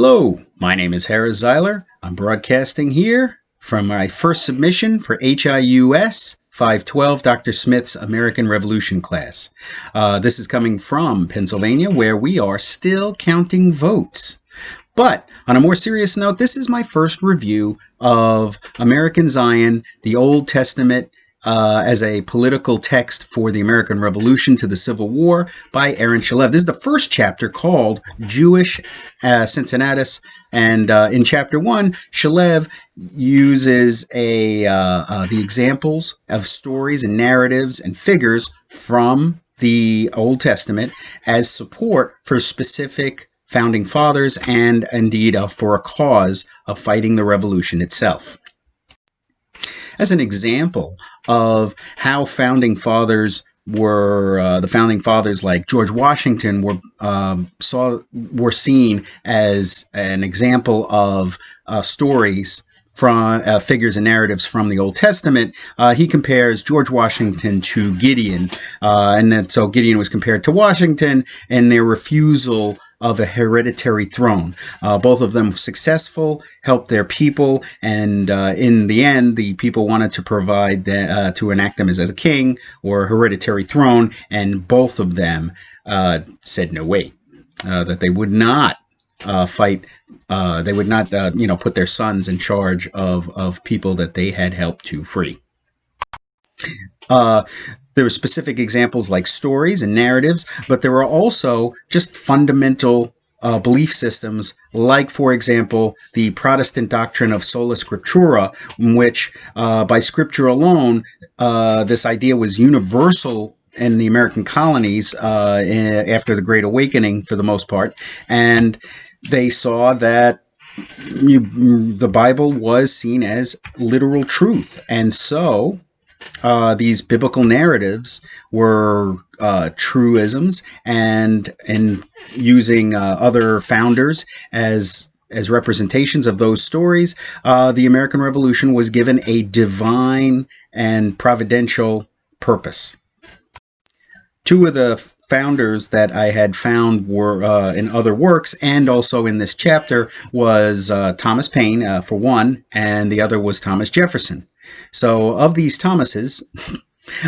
Hello, my name is Zeiler. I'm broadcasting here from my first submission for HIUS 512, Dr. Smith's American Revolution class. This is coming from Pennsylvania, where we are still counting votes. But on a more serious note, this is my first review of American Zion, the Old Testament, as a political text for the American Revolution to the Civil War by Aaron Shalev. This is the first chapter called Jewish Cincinnatus, and in chapter 1, Shalev uses the examples of stories and narratives and figures from the Old Testament as support for specific founding fathers and indeed for a cause of fighting the revolution itself. As an example of how founding fathers were, the founding fathers like George Washington were seen as an example of stories from figures and narratives from the Old Testament. He compares George Washington to Gideon, and then so Gideon was compared to Washington and their refusal of a hereditary throne. Both of them successful, helped their people, and in the end, the people wanted to provide to enact them as a king or a hereditary throne, and both of them said no way, that they would not fight. They would not, put their sons in charge of people that they had helped to free. There were specific examples like stories and narratives, but there were also just fundamental belief systems, like, for example, the Protestant doctrine of sola scriptura, in which by scripture alone, this idea was universal in the American colonies after the Great Awakening, for the most part, and they saw that the Bible was seen as literal truth, and so these biblical narratives were truisms, and using other founders as representations of those stories, the American Revolution was given a divine and providential purpose. Two of the founders that I had found were in other works and also in this chapter was Thomas Paine, for one, and the other was Thomas Jefferson. So of these Thomases,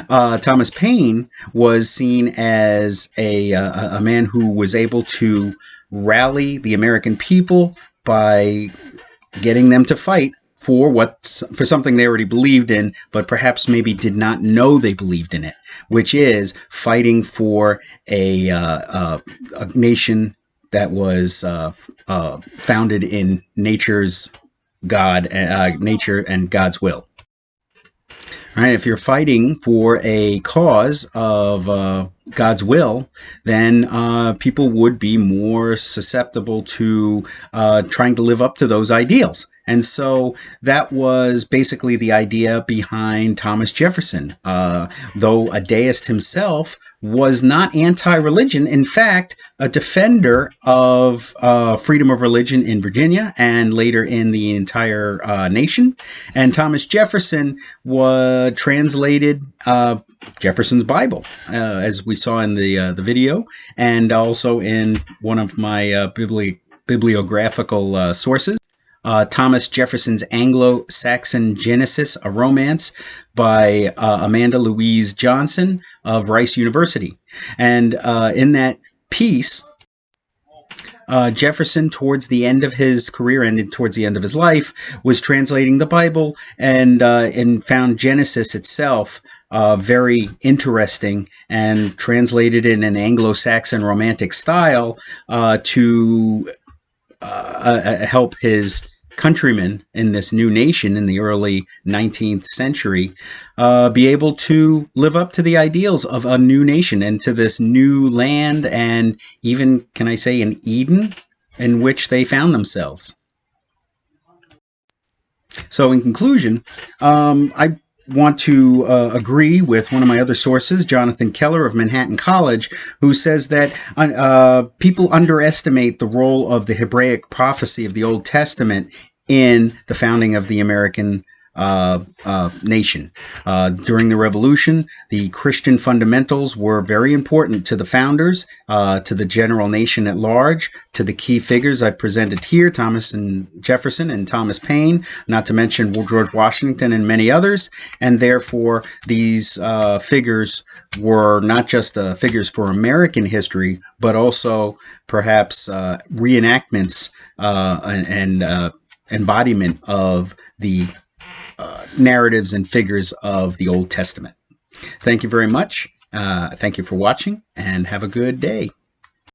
Thomas Paine was seen as a man who was able to rally the American people by getting them to fight for something they already believed in, but perhaps maybe did not know they believed in it, which is fighting for a nation that was founded in nature's God, nature and God's will. Right? If you're fighting for a cause of God's will, then people would be more susceptible to trying to live up to those ideals. And so that was basically the idea behind Thomas Jefferson. Though a deist himself, was not anti-religion. In fact, a defender of freedom of religion in Virginia and later in the entire nation. And Thomas Jefferson translated Jefferson's Bible, as we saw in the video, and also in one of my bibliographical sources. Thomas Jefferson's Anglo-Saxon Genesis, a Romance by Amanda Louise Johnson of Rice University. And in that piece, Jefferson, towards the end of his career and towards the end of his life, was translating the Bible and found Genesis itself very interesting and translated in an Anglo-Saxon romantic style to help his countrymen in this new nation in the early 19th century be able to live up to the ideals of a new nation and to this new land, and even, can I say, an Eden in which they found themselves. So in conclusion, I want to agree with one of my other sources, Jonathan Keller of Manhattan College, who says that people underestimate the role of the Hebraic prophecy of the Old Testament in the founding of the American nation. During the Revolution, the Christian fundamentals were very important to the founders, to the general nation at large, to the key figures I presented here, Thomas and Jefferson and Thomas Paine, not to mention George Washington and many others. And therefore, these figures were not just figures for American history, but also perhaps reenactments and embodiment of the narratives and figures of the Old Testament. Thank you very much. Thank you for watching, and have a good day.